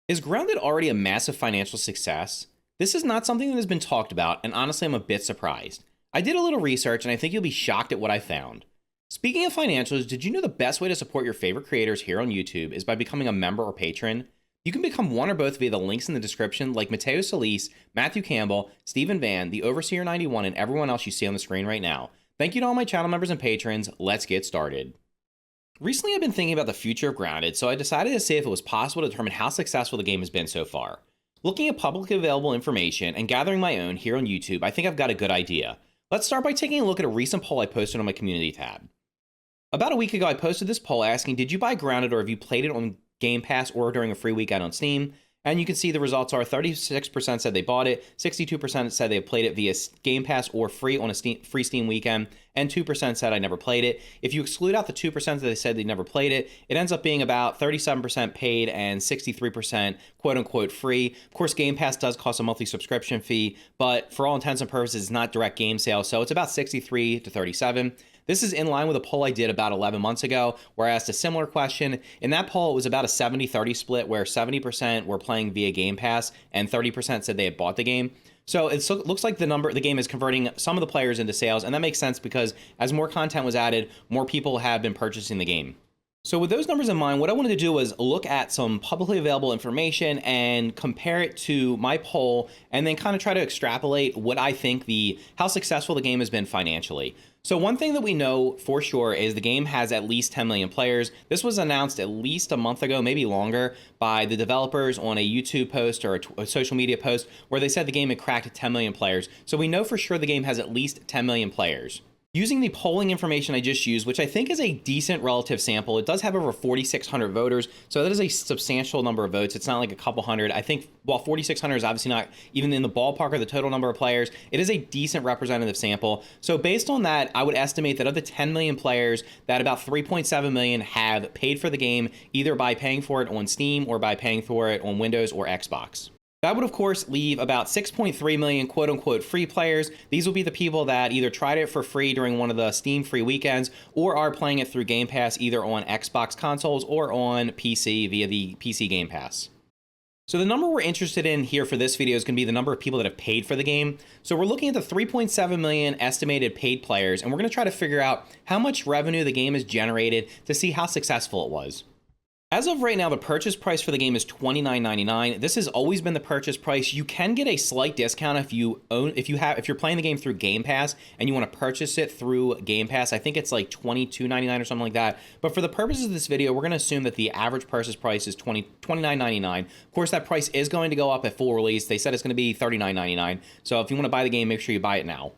Is Grounded already a massive financial success? This is not something that has been talked about, and honestly, I'm a bit surprised. I did a little research, and I think you'll be shocked at what I found. Speaking of financials, did you know the best way to support your favorite creators here on YouTube is by becoming a member or patron? You can become one or both via the links in the description, like Mateo Solis, Matthew Campbell, Stephen Van, the Overseer 91, and everyone else you see on the screen right now. Thank you to all my channel members and patrons. Let's get started. Recently, I've been thinking about the future of Grounded, so I decided to see if it was possible to determine how successful the game has been so far. Looking at publicly available information and gathering my own here on YouTube, I think I've got a good idea. Let's start by taking a look at a recent poll I posted on my community tab. About a week ago, I posted this poll asking, did you buy Grounded or have you played it on Game Pass or during a free weekend on Steam? And you can see the results are 36% said they bought it, 62% said they have played it via Game Pass or free on a free Steam weekend, and 2% said I never played it. If you exclude out the 2% that they said they never played it, it ends up being about 37% paid and 63% quote-unquote free. Of course, Game Pass does cost a monthly subscription fee, but for all intents and purposes, it's not direct game sales, so it's about 63 to 37. This is in line with a poll I did about 11 months ago, where I asked a similar question. In that poll, it was about a 70-30 split, where 70% were playing via Game Pass and 30% said they had bought the game. So it looks like the game is converting some of the players into sales, and that makes sense because as more content was added, more people have been purchasing the game. So with those numbers in mind, what I wanted to do was look at some publicly available information and compare it to my poll, and then kind of try to extrapolate what I think how successful the game has been financially. So one thing that we know for sure is the game has at least 10 million players. This was announced at least a month ago, maybe longer, by the developers on a YouTube post or a social media post where they said the game had cracked 10 million players. So we know for sure the game has at least 10 million players. Using the polling information I just used, which I think is a decent relative sample, it does have over 4,600 voters, so that is a substantial number of votes. It's not like a couple hundred. I think while 4,600 is obviously not even in the ballpark of the total number of players, it is a decent representative sample. So based on that, I would estimate that of the 10 million players, that about 3.7 million have paid for the game, either by paying for it on Steam or by paying for it on Windows or Xbox. That would, of course, leave about 6.3 million quote-unquote free players. These will be the people that either tried it for free during one of the Steam free weekends or are playing it through Game Pass either on Xbox consoles or on PC via the PC Game Pass. So the number we're interested in here for this video is going to be the number of people that have paid for the game. So we're looking at the 3.7 million estimated paid players, and we're going to try to figure out how much revenue the game has generated to see how successful it was. As of right now, the purchase price for the game is $29.99. This has always been the purchase price. You can get a slight discount if you're playing the game through Game Pass and you want to purchase it through Game Pass. I think it's like $22.99 or something like that. But for the purposes of this video, we're going to assume that the average purchase price is $29.99. Of course, that price is going to go up at full release. They said it's going to be $39.99. So if you want to buy the game, make sure you buy it now.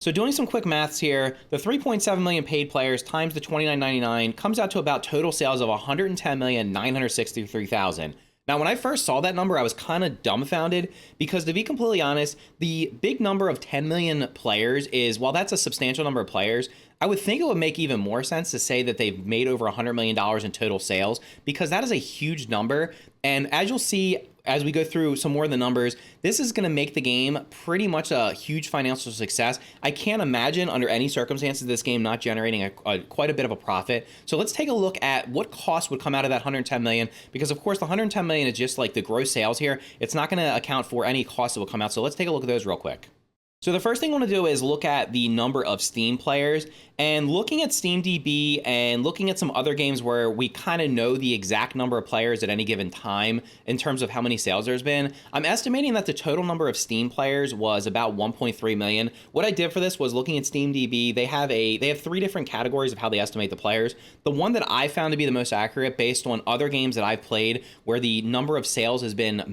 So doing some quick maths here, the 3.7 million paid players times the $29.99 comes out to about total sales of 110,963,000. Now, when I first saw that number, I was kind of dumbfounded because, to be completely honest, the big number of 10 million players is, while that's a substantial number of players, I would think it would make even more sense to say that they've made over $100 million in total sales, because that is a huge number. And as you'll see, as we go through some more of the numbers, this is going to make the game pretty much a huge financial success. I can't imagine under any circumstances this game not generating quite a bit of a profit. So let's take a look at what cost would come out of that 110 million, because of course the 110 million is just like the gross sales here. It's not going to account for any costs that will come out. So let's take a look at those real quick. So the first thing I want to do is look at the number of Steam players, and looking at SteamDB and looking at some other games where we kind of know the exact number of players at any given time in terms of how many sales there's been. I'm estimating that the total number of Steam players was about 1.3 million. What I did for this was looking at SteamDB. They have three different categories of how they estimate the players. The one that I found to be the most accurate, based on other games that I've played where the number of sales has been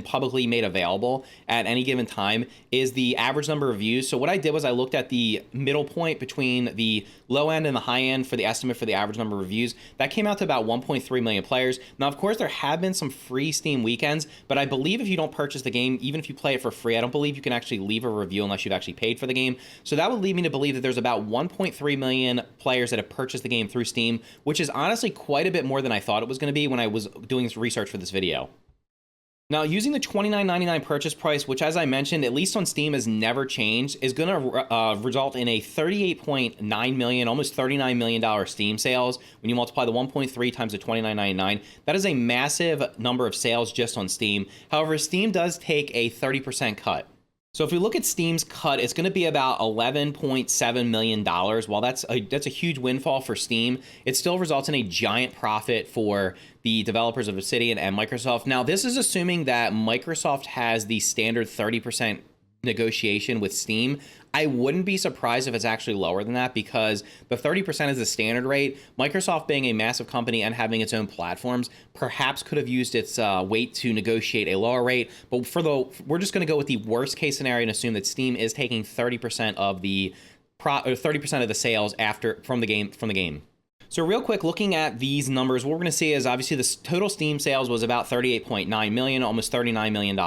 publicly made available at any given time, is the average number of views. So what I did was I looked at the middle point between the low end and the high end for the estimate for the average number of views. That came out to about 1.3 million players. Now, of course, there have been some free Steam weekends, but I believe if you don't purchase the game, even if you play it for free, I don't believe you can actually leave a review unless you've actually paid for the game. So that would lead me to believe that there's about 1.3 million players that have purchased the game through Steam, which is honestly quite a bit more than I thought it was going to be when I was doing this research for this video. Now, using the $29.99 purchase price, which, as I mentioned, at least on Steam has never changed, is going to result in a $38.9 million, almost $39 million Steam sales. When you multiply the 1.3 times the $29.99, that is a massive number of sales just on Steam. However, Steam does take a 30% cut. So if we look at Steam's cut, it's going to be about $11.7 million. While that's a huge windfall for Steam, it still results in a giant profit for the developers of Obsidian and Microsoft. Now, this is assuming that Microsoft has the standard 30% negotiation with Steam. I wouldn't be surprised if it's actually lower than that, because the 30% is the standard rate. Microsoft, being a massive company and having its own platforms, perhaps could have used its weight to negotiate a lower rate. But we're just going to go with the worst case scenario and assume that Steam is taking 30% of the 30% of the sales from the game. So real quick, looking at these numbers, what we're going to see is obviously the total Steam sales was about $38.9 million, almost $39 million.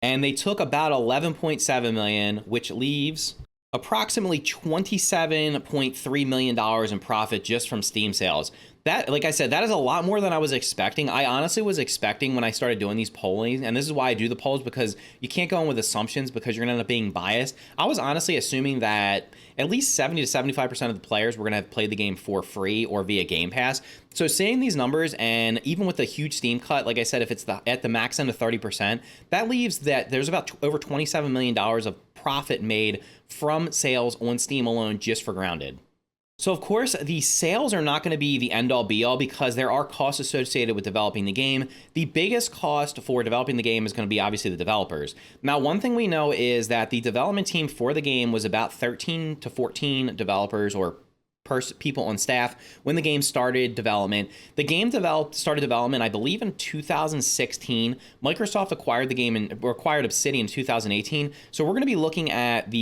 And they took about $11.7 million, which leaves approximately $27.3 million in profit just from Steam sales. That, like I said, that is a lot more than I was expecting. I honestly was expecting, when I started doing these pollings, and this is why I do the polls, because you can't go in with assumptions because you're going to end up being biased. I was honestly assuming that at least 70 to 75% of the players were going to have played the game for free or via Game Pass. So seeing these numbers, and even with a huge Steam cut, like I said, if it's at the max end of 30%, that leaves that there's about over $27 million of profit made from sales on Steam alone just for Grounded. So of course, the sales are not going to be the end-all be-all, because there are costs associated with developing the game. The biggest cost for developing the game is going to be obviously the developers. Now, one thing we know is that the development team for the game was about 13 to 14 developers or people on staff when the game started development. The game started development, I believe, in 2016. Microsoft acquired the game and acquired Obsidian in 2018. So we're going to be looking at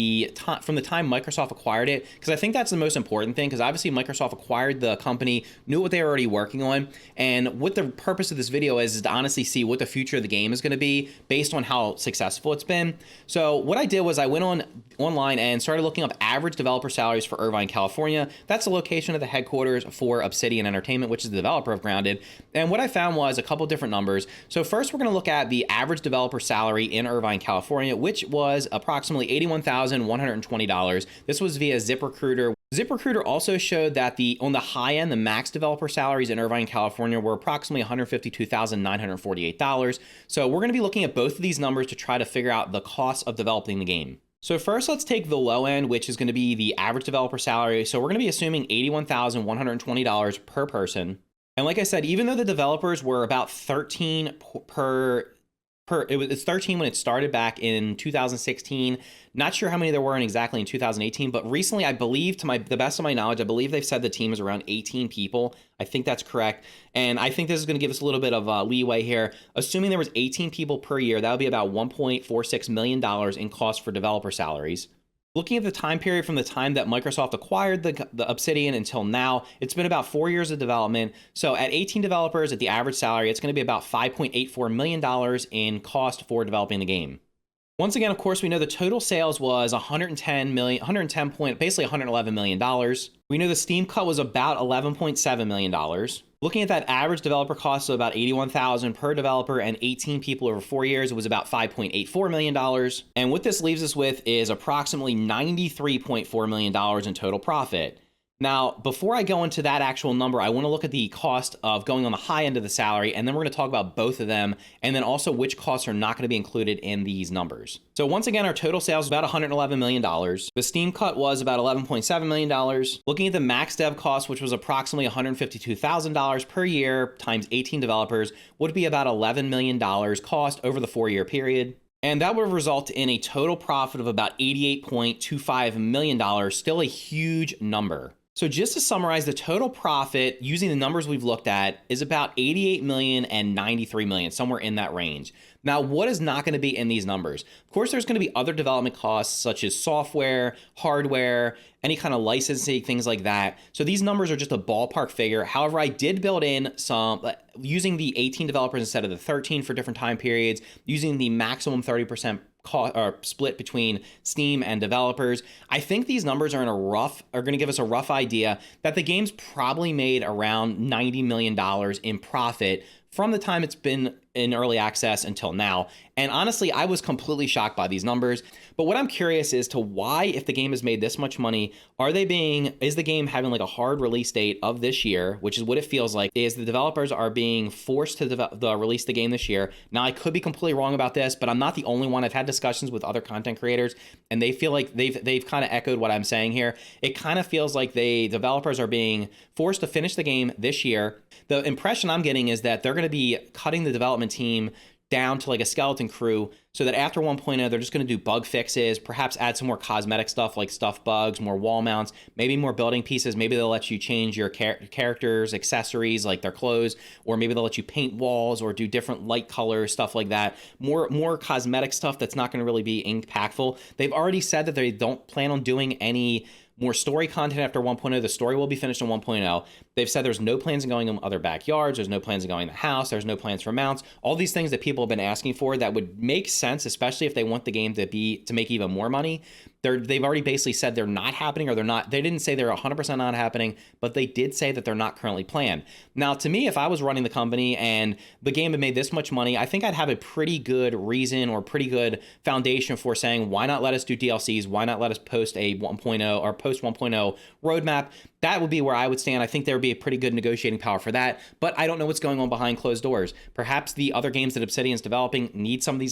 from the time Microsoft acquired it, because I think that's the most important thing, because obviously Microsoft acquired the company, knew what they were already working on, and what the purpose of this video is to honestly see what the future of the game is going to be based on how successful it's been. So what I did was I went online and started looking up average developer salaries for Irvine, California. That's the location of the headquarters for Obsidian Entertainment, which is the developer of Grounded. And what I found was a couple different numbers. So first, we're going to look at the average developer salary in Irvine, California, which was approximately $81,120. This was via ZipRecruiter. ZipRecruiter also showed that on the high end, the max developer salaries in Irvine, California were approximately $152,948. So we're going to be looking at both of these numbers to try to figure out the cost of developing the game. So first, let's take the low end, which is going to be the average developer salary. So we're going to be assuming $81,120 per person. And like I said, even though the developers were about 13 it's 13 when it started back in 2016. Not sure how many there were exactly in 2018, but recently, I believe, the best of my knowledge, I believe they've said the team is around 18 people. I think that's correct. And I think this is going to give us a little bit of leeway here. Assuming there was 18 people per year, that would be about $1.46 million in cost for developer salaries. Looking at the time period from the time that Microsoft acquired the Obsidian until now, it's been about 4 years of development. So at 18 developers at the average salary, it's going to be about $5.84 million in cost for developing the game. Once again, of course, we know the total sales was basically $111 million. We know the Steam cut was about $11.7 million. Looking at that average developer cost of about $81,000 per developer and 18 people over 4 years, it was about $5.84 million. And what this leaves us with is approximately $93.4 million in total profit. Now, before I go into that actual number, I want to look at the cost of going on the high end of the salary, and then we're going to talk about both of them, and then also which costs are not going to be included in these numbers. So once again, our total sales was about $111 million. The Steam cut was about $11.7 million. Looking at the max dev cost, which was approximately $152,000 per year times 18 developers, would be about $11 million cost over the 4-year period. And that would result in a total profit of about $88.25 million, still a huge number. So just to summarize, the total profit using the numbers we've looked at is about $88 million and $93 million, somewhere in that range. Now, what is not going to be in these numbers? Of course, there's going to be other development costs such as software, hardware, any kind of licensing, things like that. So these numbers are just a ballpark figure. However, I did build in some, using the 18 developers instead of the 13 for different time periods, using the maximum 30% split between Steam and developers. I think these numbers are going to give us a rough idea that the game's probably made around $90 million in profit from the time it's been in early access until now. And honestly, I was completely shocked by these numbers. But what I'm curious is to why, if the game has made this much money, is the game having like a hard release date of this year, which is what it feels like, is the developers are being forced to release the game this year. Now, I could be completely wrong about this, but I'm not the only one. I've had discussions with other content creators, and they feel like they've kind of echoed what I'm saying here. It kind of feels like developers are being forced to finish the game this year. The impression I'm getting is that they're going to be cutting the development team down to like a skeleton crew, so that after 1.0 they're just going to do bug fixes, perhaps add some more cosmetic stuff like stuff bugs, more wall mounts, maybe more building pieces. Maybe they'll let you change your characters' accessories like their clothes, or maybe they'll let you paint walls or do different light colors, stuff like that. More cosmetic stuff that's not going to really be impactful. They've already said that they don't plan on doing any more story content after 1.0. The story will be finished in 1.0. They've said there's no plans on going in other backyards. There's no plans on going in the house. There's no plans for mounts. All these things that people have been asking for that would make sense, especially if they want the game to make even more money. They've already basically said they're not happening, or they didn't say they're 100% not happening, but they did say that they're not currently planned. Now, to me, if I was running the company and the game had made this much money, I think I'd have a pretty good reason or pretty good foundation for saying, why not let us do DLCs? Why not let us post a 1.0 or post 1.0 roadmap? That would be where I would stand. I think there would be a pretty good negotiating power for that, but I don't know what's going on behind closed doors. Perhaps the other games that Obsidian's developing need some of the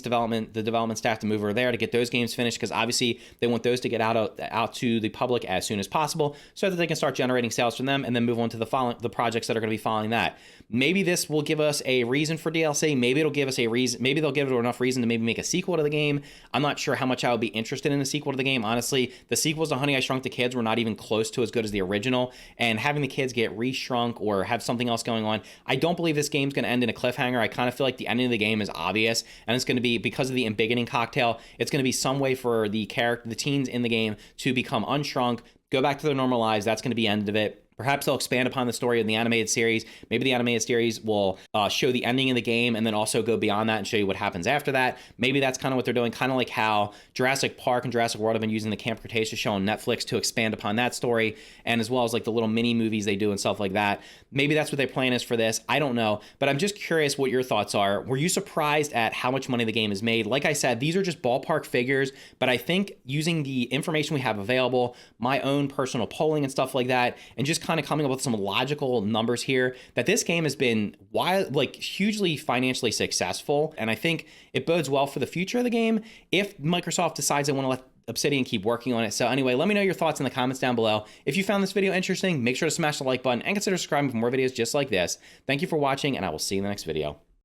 development staff to move over there to get those games finished, because obviously they want those to get out to the public as soon as possible, so that they can start generating sales from them and then move on to the projects that are going to be following that. Maybe this will give us a reason for DLC. Maybe it'll give us a reason. Maybe they'll give it enough reason to maybe make a sequel to the game. I'm not sure how much I would be interested in a sequel to the game. Honestly, the sequels to Honey, I Shrunk the Kids were not even close to as good as the original, and having the kids get re-shrunk or have something else going on, I don't believe this game's going to end in a cliffhanger. I kind of feel like the ending of the game is obvious, and it's going to be, because of the embiggening cocktail, it's going to be some way for the teens in the game to become unshrunk, go back to their normal lives. That's going to be the end of it. Perhaps they'll expand upon the story in the animated series. Maybe the animated series will show the ending of the game and then also go beyond that and show you what happens after that. Maybe that's kind of what they're doing, kind of like how Jurassic Park and Jurassic World have been using the Camp Cretaceous show on Netflix to expand upon that story, and as well as like the little mini movies they do and stuff like that. Maybe that's what their plan is for this. I don't know, but I'm just curious what your thoughts are. Were you surprised at how much money the game has made? Like I said, these are just ballpark figures, but I think using the information we have available, my own personal polling and stuff like that, and just kind of coming up with some logical numbers here, that this game has been hugely financially successful, and I think it bodes well for the future of the game if Microsoft decides they want to let Obsidian keep working on it. So anyway, let me know your thoughts in the comments down below. If you found this video interesting, make sure to smash the like button and consider subscribing for more videos just like this. Thank you for watching, and I will see you in the next video.